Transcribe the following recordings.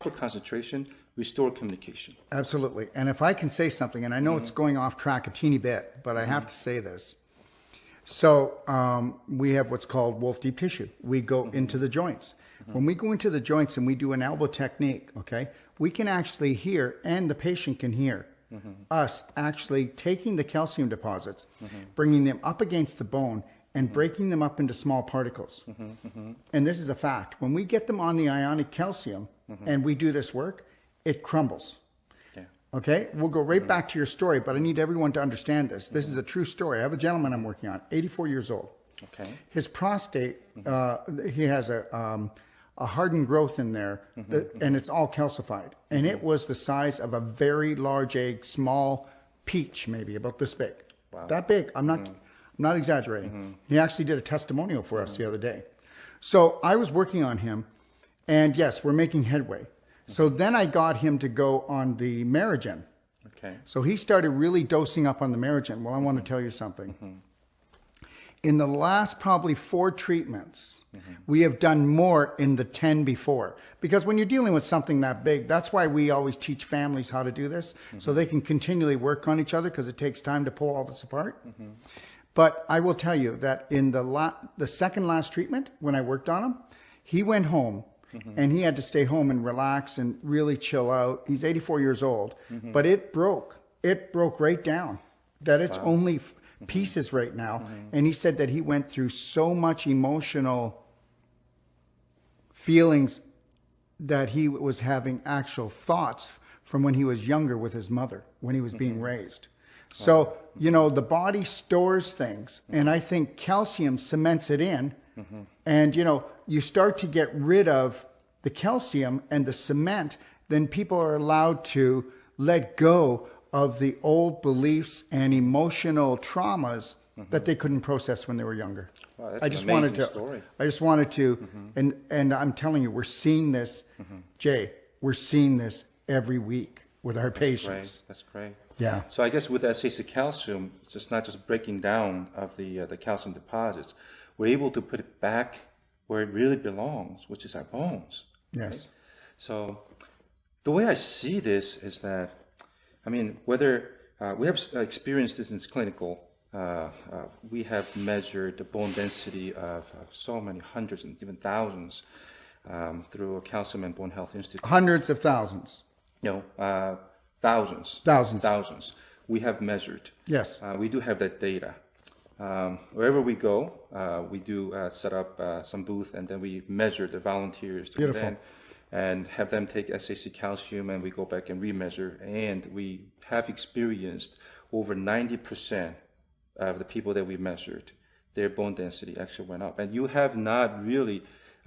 concentration, restore communication. Absolutely. And if I can say something, and I know it's going off track a teeny bit, but I have to say this. So we have what's called wolf deep tissue. We go into the joints. When we go into the joints and we do an elbow technique, okay, we can actually hear, and the patient can hear, us actually taking the calcium deposits, bringing them up against the bone, and breaking them up into small particles. And this is a fact. When we get them on the ionic calcium and we do this work, it crumbles. Okay, we'll go right back to your story, but I need everyone to understand this. This is a true story. I have a gentleman I'm working on, 84 years old. Okay. His prostate, he has a hardened growth in there, and it's all calcified. And it was the size of a very large egg, small peach, maybe about this big. Wow. That big. I'm not exaggerating. He actually did a testimonial for us the other day. So I was working on him, and yes, we're making headway. So then I got him to go on the Merigen. Okay. So he started really dosing up on the Merigen. Well, I want to tell you something. In the last probably 4 treatments, we have done more in the 10 before. Because when you're dealing with something that big, that's why we always teach families how to do this, so they can continually work on each other, because it takes time to pull all this apart. But I will tell you that in the second last treatment, when I worked on him, he went home. And he had to stay home and relax and really chill out. He's 84 years old, but it broke right down, that it's only pieces right now. And he said that he went through so much emotional feelings that he was having actual thoughts from when he was younger with his mother, when he was being raised. So, you know, the body stores things, and I think calcium cements it in. And, you know, you start to get rid of the calcium and the cement, then people are allowed to let go of the old beliefs and emotional traumas that they couldn't process when they were younger. Wow, that's I just an amazing wanted to, story. and I'm telling you, we're seeing this, Jay, we're seeing this every week with our patients. That's great. Yeah. So I guess with SACkalसूm, it's just not just breaking down of the calcium deposits. We're able to put it back where it really belongs, which is our bones. Yes. Right? So the way I see this is that, I mean, whether we have experienced this in clinical, we have measured the bone density of so many hundreds and even thousands through a Calcium and Bone Health Institute. Hundreds of thousands. No, thousands. Thousands. We have measured. Yes. We do have that data. Wherever we go, we do set up some booth, and then we measure the volunteers to Beautiful. come in and have them take SACkalसूm, and we go back and remeasure. And we have experienced over 90% of the people that we measured, their bone density actually went up. And you have not really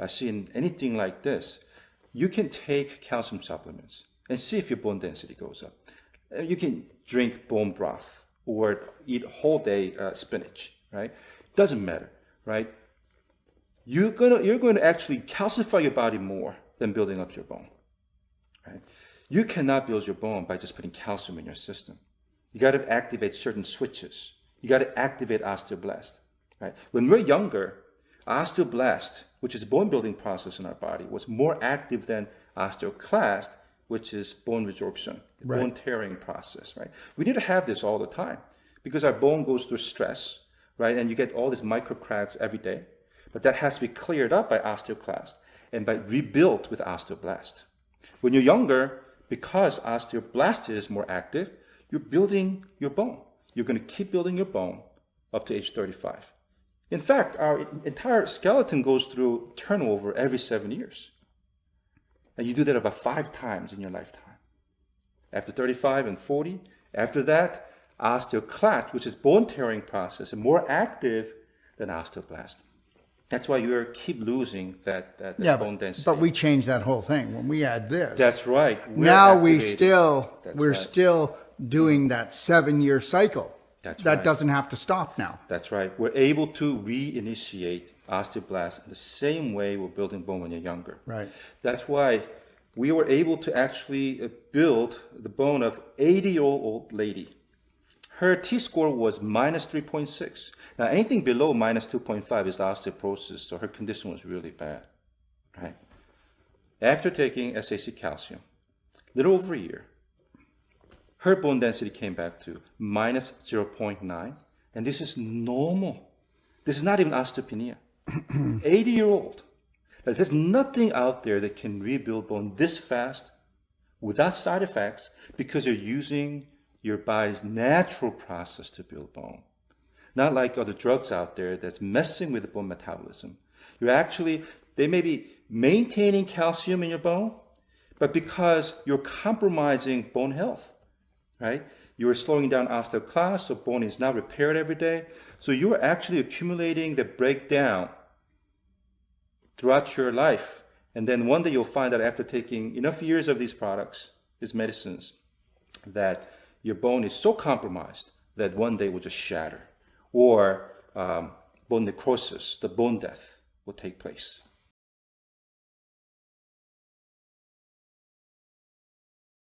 seen anything like this. You can take calcium supplements and see if your bone density goes up. You can drink bone broth or eat whole day spinach, right? Doesn't matter, right? You're going to actually calcify your body more than building up your bone, right? You cannot build your bone by just putting calcium in your system. You got to activate certain switches. You got to activate osteoblast, right? When we're younger, osteoblast, which is a bone building process in our body, was more active than osteoclast, which is bone resorption, the bone tearing process, right? We need to have this all the time because our bone goes through stress, right? And you get all these micro cracks every day, but that has to be cleared up by osteoclast and by rebuilt with osteoblast. When you're younger, because osteoblast is more active, you're building your bone. You're going to keep building your bone up to age 35. In fact, our entire skeleton goes through turnover every 7 years. And you do that about 5 times in your lifetime. After 35 and 40, after that, osteoclast, which is bone tearing process, is more active than osteoblast. That's why you keep losing that bone density. But we changed that whole thing when we add this. That's right. We're still doing that 7-year cycle. That doesn't have to stop now. That's right. We're able to reinitiate osteoblast in the same way we're building bone when you're younger. Right. That's why we were able to actually build the bone of 80-year-old lady. Her T-score was minus 3.6. Now, anything below minus 2.5 is osteoporosis, so her condition was really bad. Right. after taking SAC칼슘, little over a year, her bone density came back to minus 0.9, and this is normal. This is not even osteopenia. 80-year-old. There's nothing out there that can rebuild bone this fast without side effects because you're using your body's natural process to build bone. Not like other drugs out there that's messing with the bone metabolism. They may be maintaining calcium in your bone, but because you're compromising bone health, right? You're slowing down osteoclast, so bone is not repaired every day. So you're actually accumulating the breakdown throughout your life. And then one day you'll find that after taking enough years of these products, these medicines, that your bone is so compromised that one day will just shatter. Or bone necrosis, the bone death, will take place.